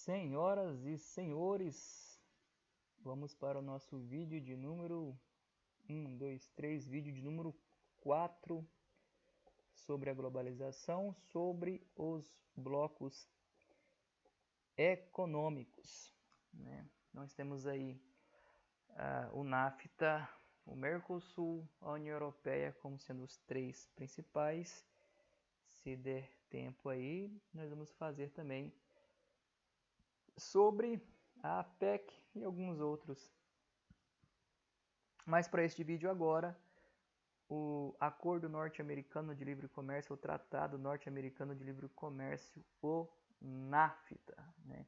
Senhoras e senhores, vamos para o nosso vídeo de número 3, vídeo de número 4 sobre a globalização, sobre os blocos econômicos, né? Nós temos aí o NAFTA, o Mercosul, a União Europeia como sendo os três principais. Se der tempo aí, nós vamos fazer também sobre a APEC e alguns outros. Mas para este vídeo agora, o Acordo Norte-Americano de Livre Comércio, o Tratado Norte-Americano de Livre Comércio, o NAFTA, né?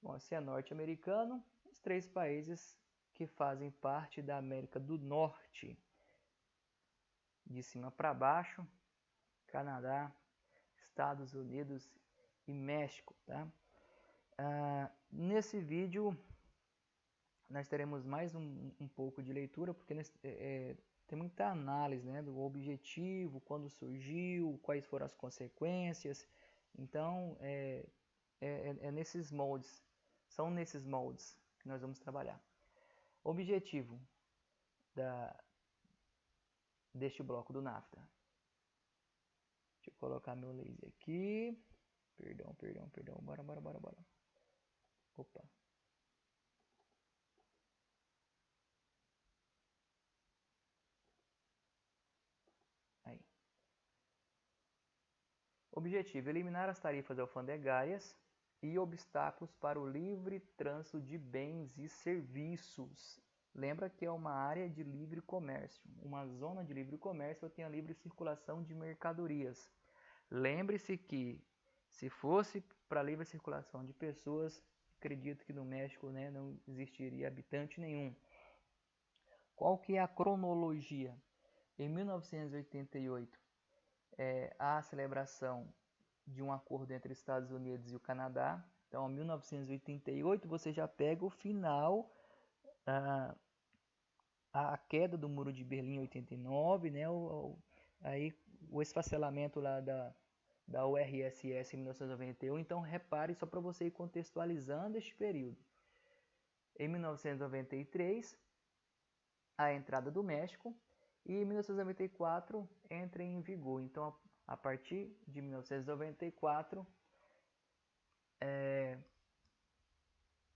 Bom, se é norte-americano, os três países que fazem parte da América do Norte, de cima para baixo, Canadá, Estados Unidos e México, tá? Nesse vídeo nós teremos mais um pouco de leitura, porque tem muita análise, né, do objetivo, quando surgiu, quais foram as consequências. Então, nesses moldes, são nesses moldes que nós vamos trabalhar. Objetivo deste bloco do NAFTA. Deixa eu colocar meu laser aqui. Perdão. Bora. Opa. Aí. Objetivo: eliminar as tarifas alfandegárias e obstáculos para o livre trânsito de bens e serviços. Lembra que é uma área de livre comércio. Uma zona de livre comércio tem a livre circulação de mercadorias. Lembre-se que, se fosse para livre circulação de pessoas, acredito que no México, né, não existiria habitante nenhum. Qual que é a cronologia? Em 1988, há a celebração de um acordo entre Estados Unidos e o Canadá. Então, em 1988, você já pega o final, a queda do Muro de Berlim em 89, né? Aí o esfacelamento lá da URSS em 1991. Então, repare só para você ir contextualizando este período. Em 1993, a entrada do México, e em 1994 entra em vigor. Então, a partir de 1994,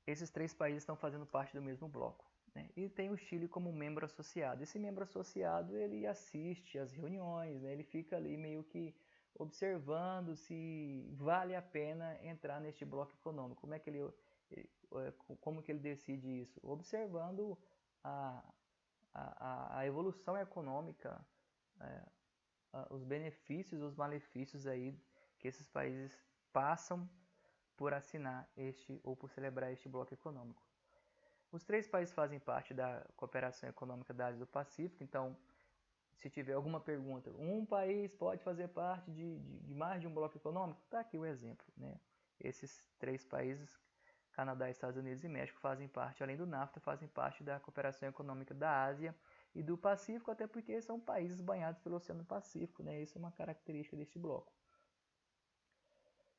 esses três países estão fazendo parte do mesmo bloco, né? E tem o Chile como membro associado. Esse membro associado, ele assiste às reuniões, né? Ele fica ali meio que observando se vale a pena entrar neste bloco econômico. Como que ele decide isso? Observando a evolução econômica, os benefícios, os malefícios aí que esses países passam por assinar ou por celebrar este bloco econômico. Os três países fazem parte da cooperação econômica da Ásia do Pacífico. Então, se tiver alguma pergunta, um país pode fazer parte de mais de um bloco econômico? Está aqui o exemplo, né? Esses três países, Canadá, Estados Unidos e México, fazem parte, além do NAFTA, fazem parte da cooperação econômica da Ásia e do Pacífico, até porque são países banhados pelo Oceano Pacífico, né? Isso é uma característica deste bloco.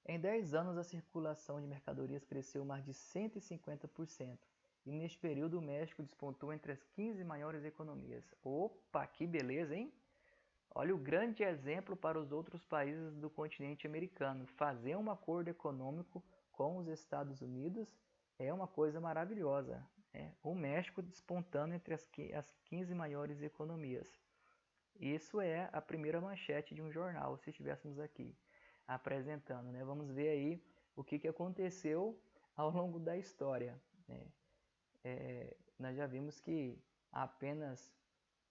Em 10 anos, a circulação de mercadorias cresceu mais de 150%. E neste período, o México despontou entre as 15 maiores economias. Opa, que beleza, hein? Olha o grande exemplo para os outros países do continente americano. Fazer um acordo econômico com os Estados Unidos é uma coisa maravilhosa, né? O México despontando entre as 15 maiores economias. Isso é a primeira manchete de um jornal, se estivéssemos aqui apresentando, né? Vamos ver aí o que aconteceu ao longo da história, né? Nós já vimos que apenas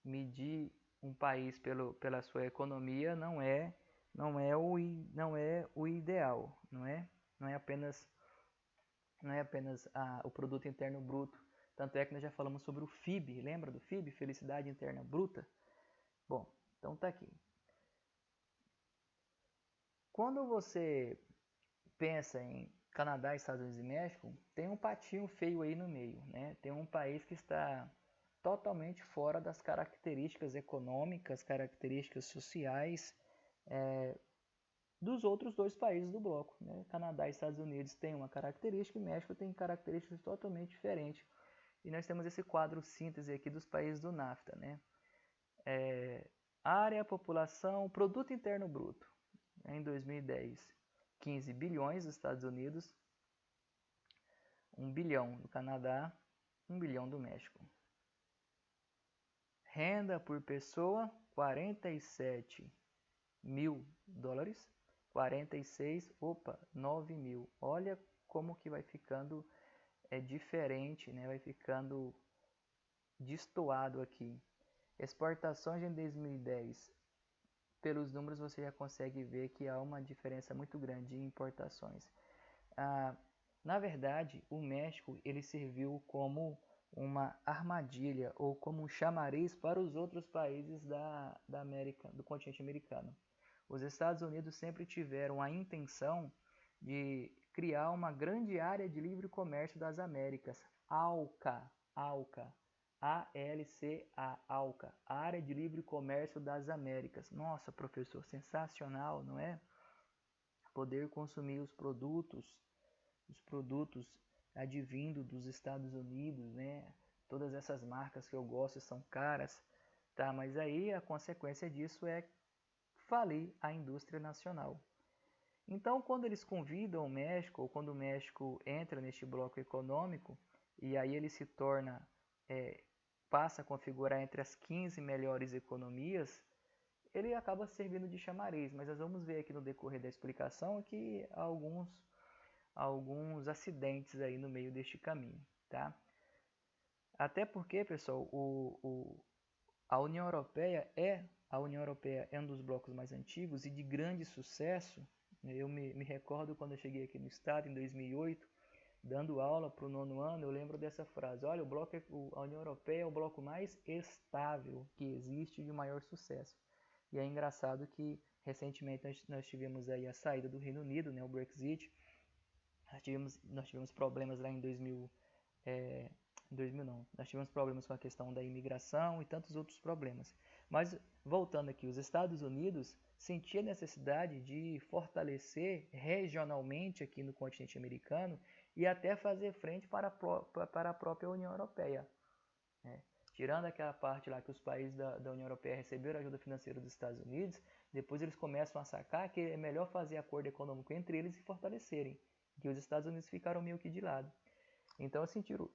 medir um país pela sua economia não é o ideal, não é apenas o produto interno bruto. Tanto é que nós já falamos sobre o FIB, lembra do FIB, Felicidade Interna Bruta? Bom, então tá aqui. Quando você pensa em Canadá, Estados Unidos e México, tem um patinho feio aí no meio, né? Tem um país que está totalmente fora das características econômicas, características sociais dos outros dois países do bloco, né? Canadá e Estados Unidos têm uma característica e México tem características totalmente diferentes. E nós temos esse quadro síntese aqui dos países do NAFTA, né? Área, população, produto interno bruto. Em 2010, 15 bilhões dos Estados Unidos, 1 bilhão do Canadá, 1 bilhão do México. Renda por pessoa, 47 mil dólares, 46, 9 mil. Olha como que vai ficando diferente, né? Vai ficando destoado aqui. Exportações em 2010, pelos números você já consegue ver que há uma diferença muito grande em importações. Na verdade, o México ele serviu como uma armadilha ou como um chamariz para os outros países da América, do continente americano. Os Estados Unidos sempre tiveram a intenção de criar uma grande área de livre comércio das Américas, ALCA, A-L-C-A, ALCA, Área de Livre Comércio das Américas. Nossa, professor, sensacional, não é? Poder consumir os produtos advindo dos Estados Unidos, né? Todas essas marcas que eu gosto são caras, tá? Mas aí a consequência disso é falir a indústria nacional. Então, quando eles convidam o México, ou quando o México entra neste bloco econômico, e aí ele se torna, passa a configurar entre as 15 melhores economias, ele acaba servindo de chamariz, mas nós vamos ver aqui no decorrer da explicação que há alguns acidentes aí no meio deste caminho, tá? Até porque, pessoal, a União Europeia é um dos blocos mais antigos e de grande sucesso. Eu me recordo quando eu cheguei aqui no estado em 2008, dando aula para o 9º ano, eu lembro dessa frase: olha, a União Europeia é o bloco mais estável que existe e de maior sucesso. E é engraçado que recentemente nós tivemos aí a saída do Reino Unido, né, o Brexit. Nós tivemos problemas lá em 2000, nós tivemos problemas com a questão da imigração e tantos outros problemas. Mas voltando aqui, os Estados Unidos sentiam a necessidade de fortalecer regionalmente aqui no continente americano e até fazer frente para a própria União Europeia. Né? Tirando aquela parte lá que os países da União Europeia receberam ajuda financeira dos Estados Unidos, depois eles começam a sacar que é melhor fazer acordo econômico entre eles e fortalecerem, que os Estados Unidos ficaram meio que de lado. Então eles sentiram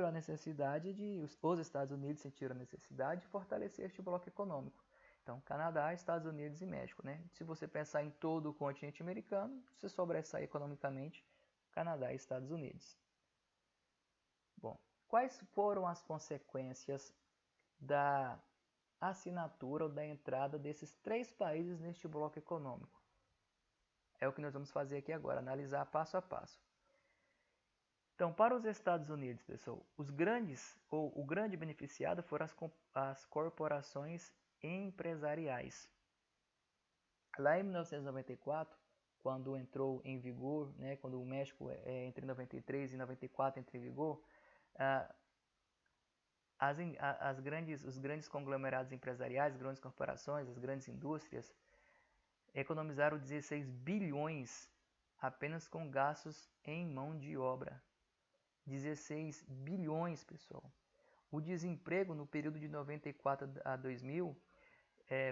a necessidade os Estados Unidos sentiram a necessidade de fortalecer este bloco econômico. Então, Canadá, Estados Unidos e México, né? Se você pensar em todo o continente americano, se sobressair economicamente, Canadá e Estados Unidos. Bom, quais foram as consequências da assinatura ou da entrada desses 3 países neste bloco econômico? É o que nós vamos fazer aqui agora, analisar passo a passo. Então, para os Estados Unidos, pessoal, o grande beneficiado foram as corporações empresariais. Lá em 1994, quando entrou em vigor, né, quando o México entre 93 e 94 entrou em vigor, os grandes conglomerados empresariais, as grandes corporações, as grandes indústrias, economizaram 16 bilhões apenas com gastos em mão de obra. 16 bilhões, pessoal. O desemprego no período de 94 a 2000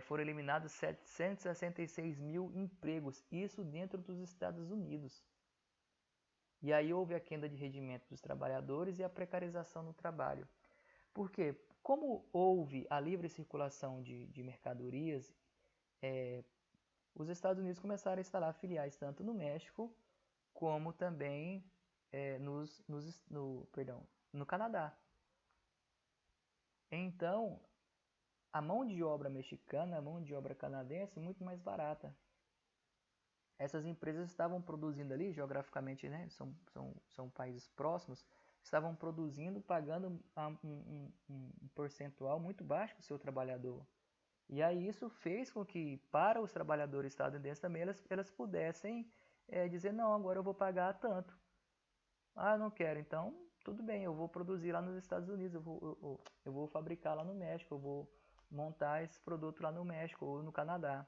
foram eliminados 766 mil empregos, isso dentro dos Estados Unidos. E aí houve a queda de rendimento dos trabalhadores e a precarização no trabalho. Por quê? Como houve a livre circulação de mercadorias, os Estados Unidos começaram a instalar filiais tanto no México como também no Canadá. Então, a mão de obra mexicana, a mão de obra canadense é muito mais barata. Essas empresas estavam produzindo ali, geograficamente, né, são países próximos, estavam produzindo, pagando um percentual muito baixo para o seu trabalhador. E aí isso fez com que, para os trabalhadores estadunidenses também, elas pudessem dizer, não, agora eu vou pagar tanto. Ah, não quero, então tudo bem, eu vou produzir lá nos Estados Unidos, eu vou fabricar lá no México, eu vou montar esse produto lá no México ou no Canadá.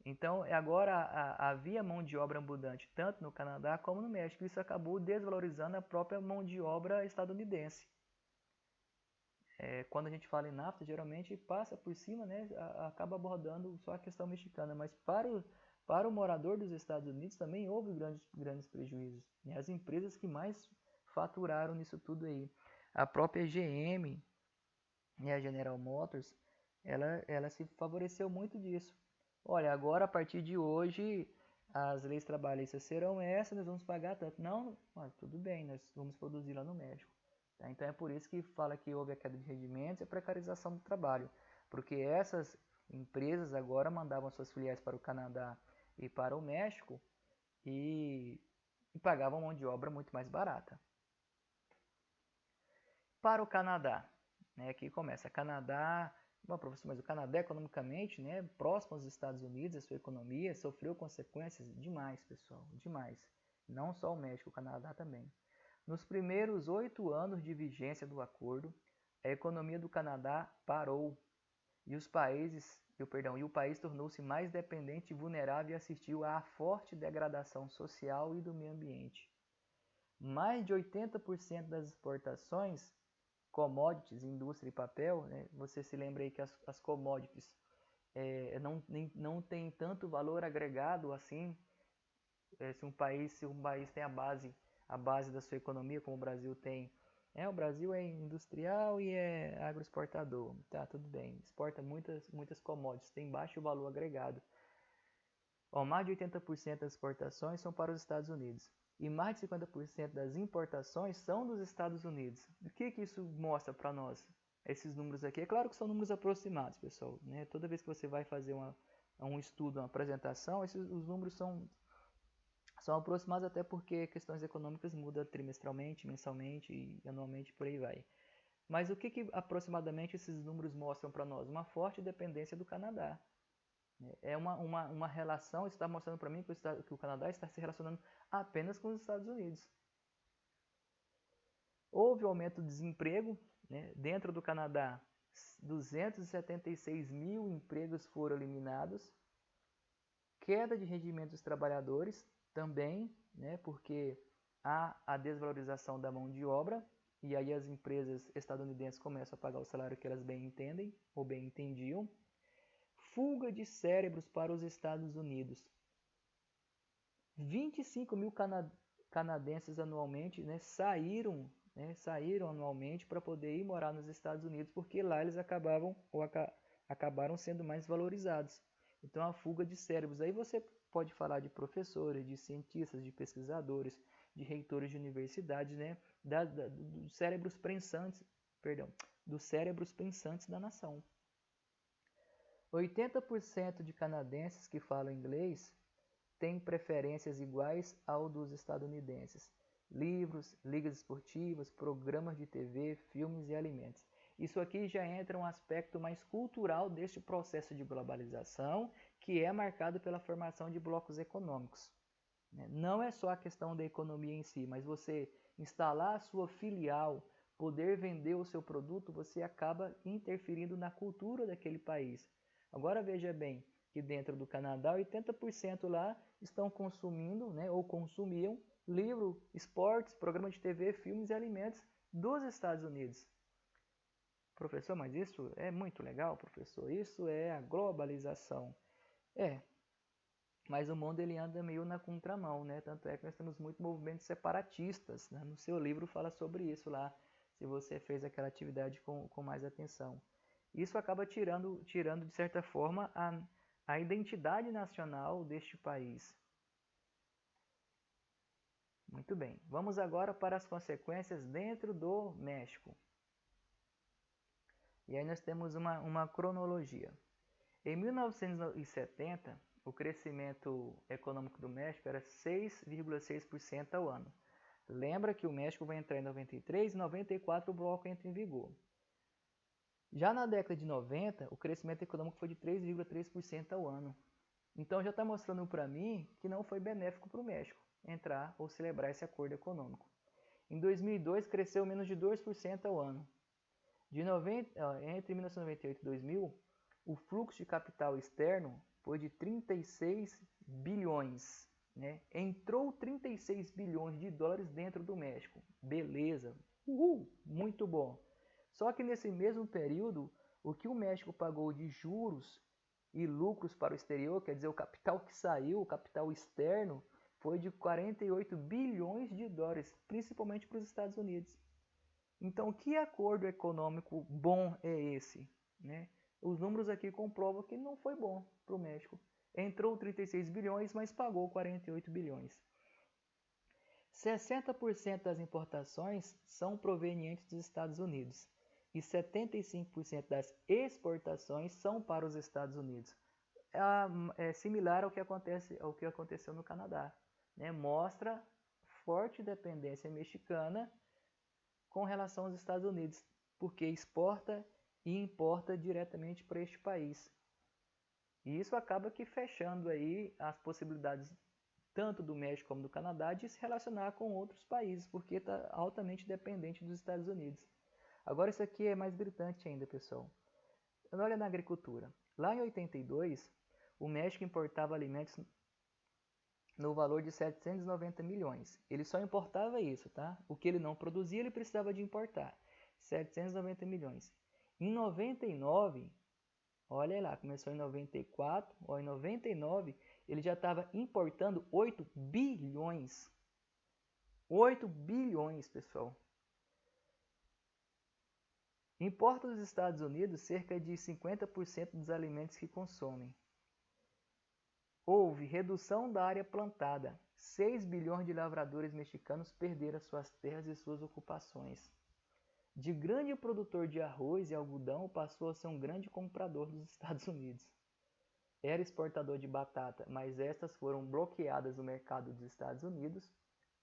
Então, agora havia mão de obra abundante tanto no Canadá como no México. Isso acabou desvalorizando a própria mão de obra estadunidense. Quando a gente fala em NAFTA, geralmente passa por cima, né, acaba abordando só a questão mexicana, mas para o morador dos Estados Unidos também houve grandes prejuízos. Né? As empresas que mais faturaram nisso tudo aí. A própria GM e a General Motors, ela se favoreceu muito disso. Olha, agora a partir de hoje as leis trabalhistas serão essas, nós vamos pagar tanto. Não, tudo bem, nós vamos produzir lá no México. Tá? Então é por isso que fala que houve a queda de rendimentos e a precarização do trabalho. Porque essas empresas agora mandavam suas filiais para o Canadá e para o México e pagavam mão de obra muito mais barata. Para o Canadá, né, aqui começa. Canadá, bom, professor, mas o Canadá economicamente, né, próximo aos Estados Unidos, a sua economia sofreu consequências demais, pessoal, demais. Não só o México, o Canadá também. Nos primeiros 8 anos de vigência do acordo, a economia do Canadá parou e o país tornou-se mais dependente e vulnerável e assistiu à forte degradação social e do meio ambiente. Mais de 80% das exportações, commodities, indústria e papel, né? Você se lembra aí que as commodities não tem tanto valor agregado assim. Se um país tem a base da sua economia, como o Brasil tem, o Brasil é industrial e é agroexportador, tá, tudo bem, exporta muitas commodities, tem baixo valor agregado. Mais de 80% das exportações são para os Estados Unidos e mais de 50% das importações são dos Estados Unidos. O que isso mostra para nós? Esses números aqui, é claro que são números aproximados, pessoal, né? Toda vez que você vai fazer um estudo, uma apresentação, os números são aproximados, até porque questões econômicas mudam trimestralmente, mensalmente e anualmente, por aí vai. Mas o que aproximadamente esses números mostram para nós? Uma forte dependência do Canadá. É uma relação, isso está mostrando para mim que o Canadá está se relacionando apenas com os Estados Unidos. Houve aumento do desemprego, né? Dentro do Canadá, 276 mil empregos foram eliminados. Queda de rendimento dos trabalhadores também, né? Porque há a desvalorização da mão de obra e aí as empresas estadunidenses começam a pagar o salário que elas bem entendem ou bem entendiam. Fuga de cérebros para os Estados Unidos. 25 mil canadenses anualmente, né, saíram anualmente para poder ir morar nos Estados Unidos, porque lá eles acabaram sendo mais valorizados. Então a fuga de cérebros. Aí você pode falar de professores, de cientistas, de pesquisadores, de reitores de universidades, né, dos cérebros pensantes da nação. 80% de canadenses que falam inglês têm preferências iguais ao dos estadunidenses. Livros, ligas esportivas, programas de TV, filmes e alimentos. Isso aqui já entra um aspecto mais cultural deste processo de globalização, que é marcado pela formação de blocos econômicos. Não é só a questão da economia em si, mas você instalar a sua filial, poder vender o seu produto, você acaba interferindo na cultura daquele país. Agora veja bem que dentro do Canadá, 80% lá estão consumindo, né, ou consumiam livro, esportes, programa de TV, filmes e alimentos dos Estados Unidos. Professor, mas isso é muito legal, professor. Isso é a globalização. Mas o mundo ele anda meio na contramão, né? Tanto é que nós temos muitos movimentos separatistas, né? No seu livro fala sobre isso lá, se você fez aquela atividade com mais atenção. Isso acaba tirando de certa forma, a identidade nacional deste país. Muito bem, vamos agora para as consequências dentro do México. E aí nós temos uma cronologia. Em 1970, o crescimento econômico do México era 6,6% ao ano. Lembra que o México vai entrar em 93 e 94 o bloco entra em vigor. Já na década de 90, o crescimento econômico foi de 3,3% ao ano. Então já está mostrando para mim que não foi benéfico para o México entrar ou celebrar esse acordo econômico. Em 2002, cresceu menos de 2% ao ano. Entre 1998 e 2000, o fluxo de capital externo foi de 36 bilhões. Né? Entrou 36 bilhões de dólares dentro do México. Beleza, muito bom. Só que nesse mesmo período, o que o México pagou de juros e lucros para o exterior, quer dizer, o capital que saiu, o capital externo, foi de 48 bilhões de dólares, principalmente para os Estados Unidos. Então, que acordo econômico bom é esse? Né? Os números aqui comprovam que não foi bom para o México. Entrou 36 bilhões, mas pagou 48 bilhões. 60% das importações são provenientes dos Estados Unidos e 75% das exportações são para os Estados Unidos. É similar ao que aconteceu no Canadá. Né? Mostra forte dependência mexicana com relação aos Estados Unidos, porque exporta e importa diretamente para este país. E isso acaba que fechando aí as possibilidades tanto do México como do Canadá de se relacionar com outros países, porque está altamente dependente dos Estados Unidos. Agora isso aqui é mais gritante ainda, pessoal. Olha na agricultura. Lá em 82, o México importava alimentos no valor de 790 milhões. Ele só importava isso, tá? O que ele não produzia, ele precisava de importar. 790 milhões. Em 99, olha lá, começou em 94, ou em 99, ele já estava importando 8 bilhões. 8 bilhões, pessoal. Importa dos Estados Unidos cerca de 50% dos alimentos que consomem. Houve redução da área plantada. 6 bilhões de lavradores mexicanos perderam suas terras e suas ocupações. De grande produtor de arroz e algodão, passou a ser um grande comprador dos Estados Unidos. Era exportador de batata, mas estas foram bloqueadas no mercado dos Estados Unidos,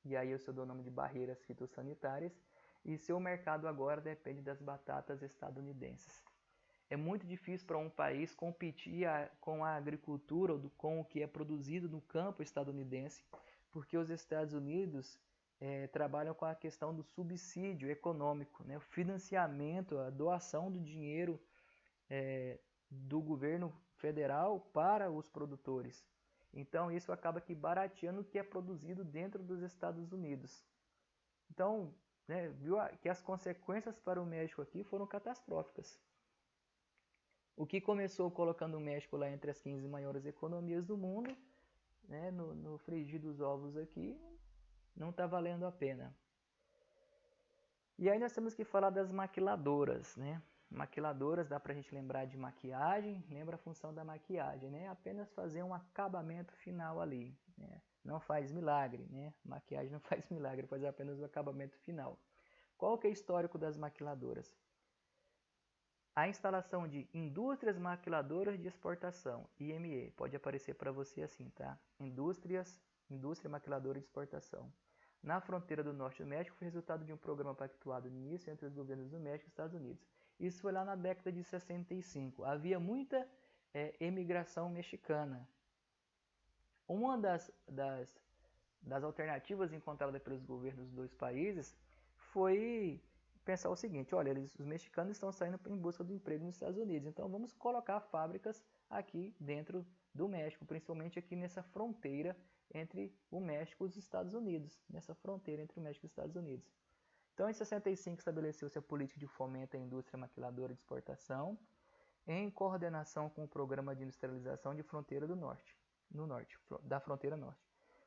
e aí eu dou o nome de barreiras fitossanitárias, e seu mercado agora depende das batatas estadunidenses. É muito difícil para um país competir com a agricultura, com o que é produzido no campo estadunidense, porque os Estados Unidos trabalham com a questão do subsídio econômico, né? O financiamento, a doação do dinheiro do governo federal para os produtores. Então isso acaba que barateando o que é produzido dentro dos Estados Unidos. Então, né, viu que as consequências para o México aqui foram catastróficas. O que começou colocando o México lá entre as 15 maiores economias do mundo, né, no frigir dos ovos aqui, não está valendo a pena. E aí nós temos que falar das maquiladoras, né? Maquiladoras, dá pra gente lembrar de maquiagem, lembra a função da maquiagem, né? Apenas fazer um acabamento final ali, né? Não faz milagre, né? Maquiagem não faz milagre, faz apenas o acabamento final. Qual que é o histórico das maquiladoras? A instalação de indústrias maquiladoras de exportação, IME, pode aparecer para você assim, tá? Indústria maquiladora de exportação. Na fronteira do norte do México foi resultado de um programa pactuado no início entre os governos do México e Estados Unidos. Isso foi lá na década de 65. Havia muita emigração mexicana. Uma das alternativas encontradas pelos governos dos dois países foi pensar o seguinte: olha, os mexicanos estão saindo em busca do emprego nos Estados Unidos, então vamos colocar fábricas aqui dentro do México, principalmente aqui nessa fronteira entre o México e os Estados Unidos, nessa fronteira entre o México e os Estados Unidos. Então, em 65, estabeleceu-se a política de fomento à indústria maquiladora de exportação, em coordenação com o Programa de Industrialização de Fronteira do Norte, da fronteira norte.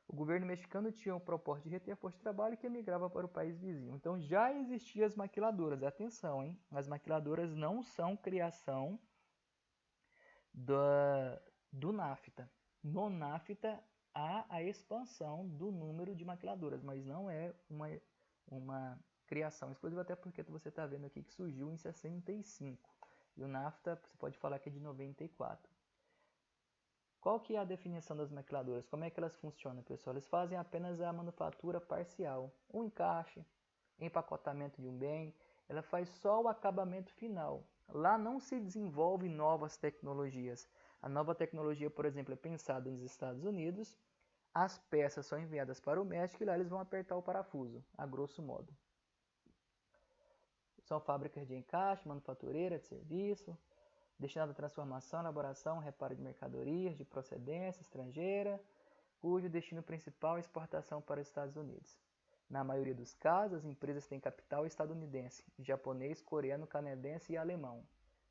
O governo mexicano tinha o propósito de reter a força de trabalho que emigrava para o país vizinho. Então já existiam as maquiladoras. Atenção, hein? As maquiladoras não são criação do NAFTA. No NAFTA há a expansão do número de maquiladoras, mas não é uma criação exclusiva, até porque você está vendo aqui que surgiu em 65. E o NAFTA, você pode falar que é de 94. Qual que é a definição das maquiladoras? Como é que elas funcionam, pessoal? Eles fazem apenas a manufatura parcial, um encaixe, empacotamento de um bem. Ela faz só o acabamento final. Lá não se desenvolve novas tecnologias. A nova tecnologia, por exemplo, é pensada nos Estados Unidos. As peças são enviadas para o México e lá eles vão apertar o parafuso, a grosso modo. são fábricas de encaixe, manufatureira, de serviço, destinado à transformação, elaboração, reparo de mercadorias de procedência estrangeira, cujo destino principal é exportação para os Estados Unidos. Na maioria dos casos, as empresas têm capital estadunidense, japonês, coreano, canadense e alemão.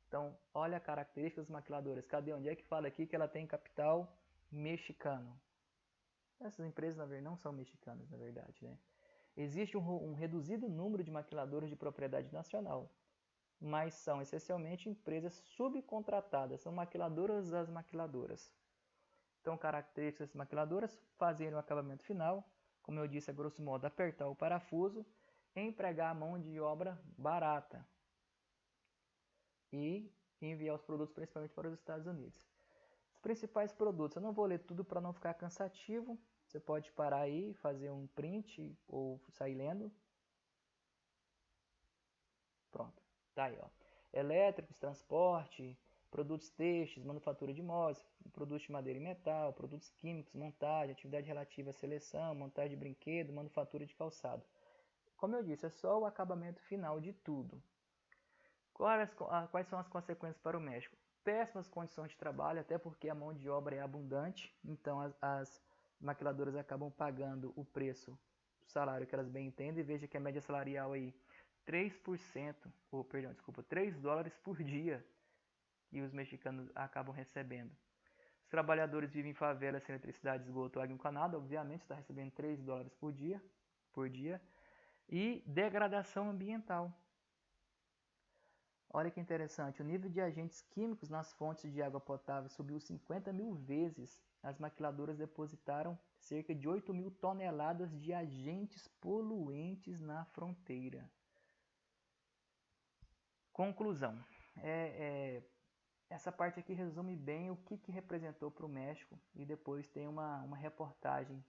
Então, olha a característica das maquiladoras. Cadê? Onde é que fala aqui que ela tem capital mexicano? Essas empresas, na verdade, não são mexicanas, na verdade, né? Existe um reduzido número de maquiladoras de propriedade nacional, mas são essencialmente empresas subcontratadas, são maquiladoras das maquiladoras. Então, características das maquiladoras: fazerem o acabamento final, como eu disse, a grosso modo, apertar o parafuso, empregar a mão de obra barata e enviar os produtos principalmente para os Estados Unidos. Os principais produtos, eu não vou ler tudo para não ficar cansativo, você pode parar aí, fazer um print ou sair lendo. Pronto, tá aí, ó. Elétricos, transporte, produtos têxteis, manufatura de móveis, produtos de madeira e metal, produtos químicos, montagem, atividade relativa à seleção, montagem de brinquedo, manufatura de calçado. Como eu disse, é só o acabamento final de tudo. Quais são as consequências para o México? Péssimas condições de trabalho, até porque a mão de obra é abundante, então as maquiladoras acabam pagando o preço do salário que elas bem entendem. Veja que a média salarial aí 3%, ou perdão, desculpa, 3 dólares por dia que os mexicanos acabam recebendo. Os trabalhadores vivem em favelas sem eletricidade, esgoto, água encanada, obviamente está recebendo 3 dólares por dia. E degradação ambiental. Olha que interessante, o nível de agentes químicos nas fontes de água potável subiu 50 mil vezes. As maquiladoras depositaram cerca de 8 mil toneladas de agentes poluentes na fronteira. Conclusão. Essa parte aqui resume bem o que representou para o México, e depois tem uma reportagem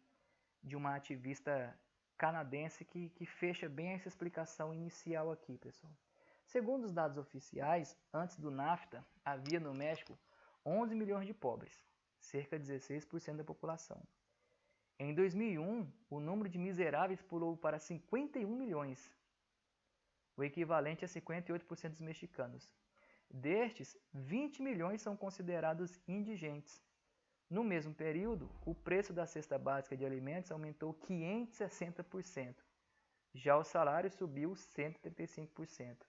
de uma ativista canadense que fecha bem essa explicação inicial aqui, pessoal. Segundo os dados oficiais, antes do NAFTA, havia no México 11 milhões de pobres, cerca de 16% da população. Em 2001, o número de miseráveis pulou para 51 milhões, o equivalente a 58% dos mexicanos. Destes, 20 milhões são considerados indigentes. No mesmo período, o preço da cesta básica de alimentos aumentou 560%. Já o salário subiu 135%.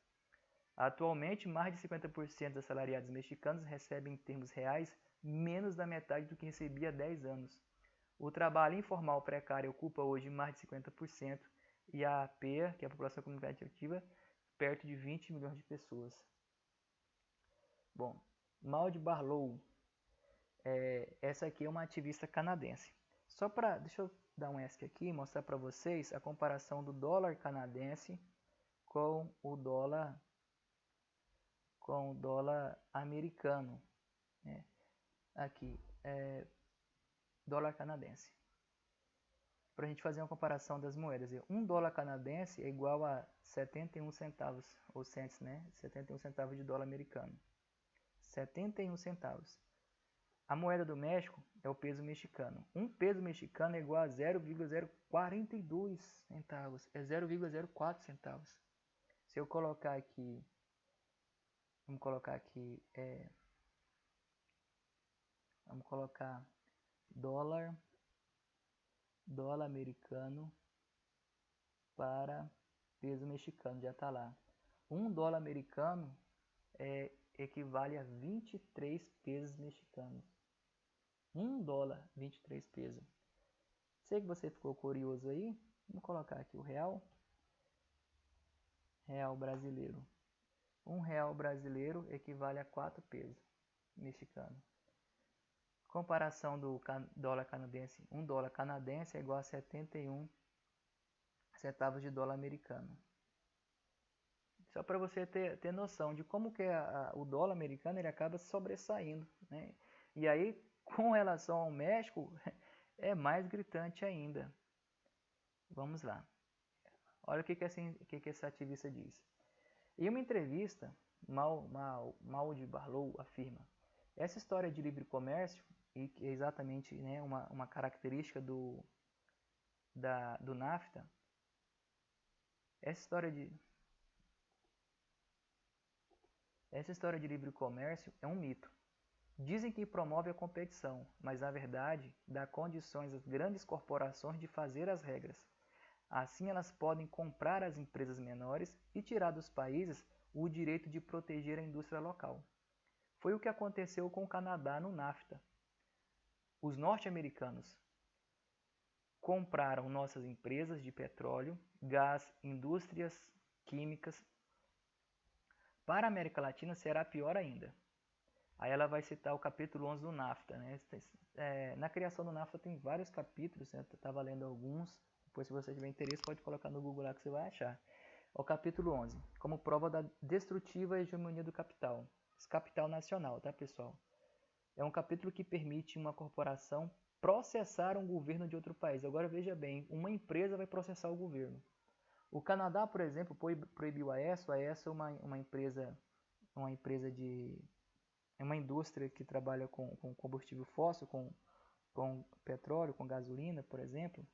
Atualmente, mais de 50% dos assalariados mexicanos recebem, em termos reais, menos da metade do que recebia há 10 anos. O trabalho informal precário ocupa hoje mais de 50% e a APEA, que é a população comunitária ativa, perto de 20 milhões de pessoas. Bom, Maud Barlow, essa aqui é uma ativista canadense. Deixa eu dar um ESC aqui e mostrar para vocês a comparação do dólar canadense com o dólar americano, né? Aqui, dólar canadense. Para a gente fazer uma comparação das moedas, um dólar canadense é igual a 71 centavos, ou cents, né? 71 centavos de dólar americano. 71 centavos. A moeda do México é o peso mexicano. Um peso mexicano é igual a 0,042 centavos, é 0,04 centavos. Se eu colocar aqui, vamos colocar dólar americano para peso mexicano, já está lá. Um dólar americano equivale a 23 pesos mexicanos. $1, 23 pesos. Sei que você ficou curioso aí, vamos colocar aqui o real brasileiro. R$1 brasileiro equivale a 4 pesos mexicanos. Comparação do dólar canadense. Um dólar canadense é igual a 71 centavos de dólar americano. Só para você ter noção de como que o dólar americano ele acaba sobressaindo, né? E aí, com relação ao México, é mais gritante ainda. Vamos lá. Olha o que essa ativista diz. Em uma entrevista, Maud Barlow afirma: essa história de livre comércio, e que é exatamente, né, uma característica do NAFTA, essa história Essa história de livre comércio é um mito. Dizem que promove a competição, mas na verdade dá condições às grandes corporações de fazer as regras. Assim, elas podem comprar as empresas menores e tirar dos países o direito de proteger a indústria local. Foi o que aconteceu com o Canadá no NAFTA. Os norte-americanos compraram nossas empresas de petróleo, gás, indústrias químicas. Para a América Latina será pior ainda. Aí ela vai citar o capítulo 11 do NAFTA. Né? Na criação do NAFTA tem vários capítulos, né? Eu estava lendo alguns. Depois, se você tiver interesse, pode colocar no Google lá que você vai achar. O capítulo 11, como prova da destrutiva hegemonia do capital. Capital nacional, tá, pessoal? É um capítulo que permite uma corporação processar um governo de outro país. Agora veja bem, uma empresa vai processar o governo. O Canadá, por exemplo, proibiu a ESSO. A ESSO é uma empresa de... é uma indústria que trabalha com combustível fóssil, com petróleo, com gasolina, por exemplo.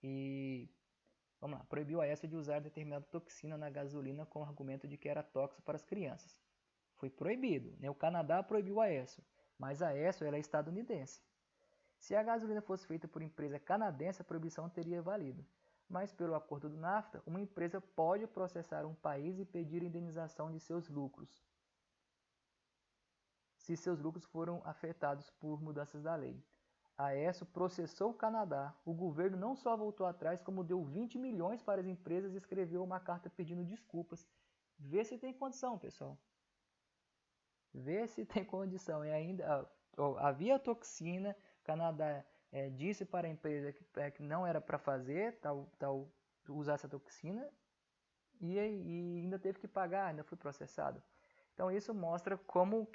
E, vamos lá, proibiu a ESSO de usar determinada toxina na gasolina com o argumento de que era tóxico para as crianças. Foi proibido, né? O Canadá proibiu a ESSO, mas a ESSO ela é estadunidense. Se a gasolina fosse feita por empresa canadense, a proibição teria valido. Mas pelo acordo do NAFTA, uma empresa pode processar um país e pedir indenização de seus lucros, se seus lucros foram afetados por mudanças da lei. A ESSO processou o Canadá. O governo não só voltou atrás, como deu 20 milhões para as empresas e escreveu uma carta pedindo desculpas. Vê se tem condição, pessoal. Vê se tem condição. E ainda havia toxina, o Canadá disse para a empresa que não era para fazer usar essa toxina e ainda teve que pagar, ainda foi processado. Então isso mostra como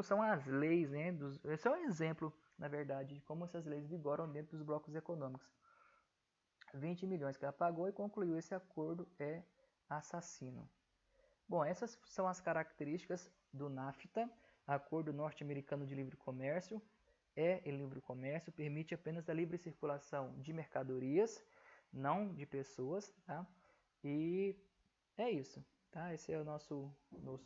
são as leis, né? Esse é um exemplo, na verdade, de como essas leis vigoram dentro dos blocos econômicos. 20 milhões que ela pagou e concluiu esse acordo é assassino. Bom, essas são as características do NAFTA, Acordo Norte-Americano de Livre Comércio. Livre comércio, permite apenas a livre circulação de mercadorias, não de pessoas, tá? E é isso, tá? Esse é o nosso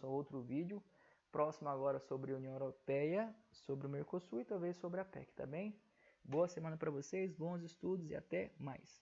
outro vídeo. Próximo agora sobre a União Europeia, sobre o Mercosul e talvez sobre a PEC, tá bem? Boa semana para vocês, bons estudos e até mais.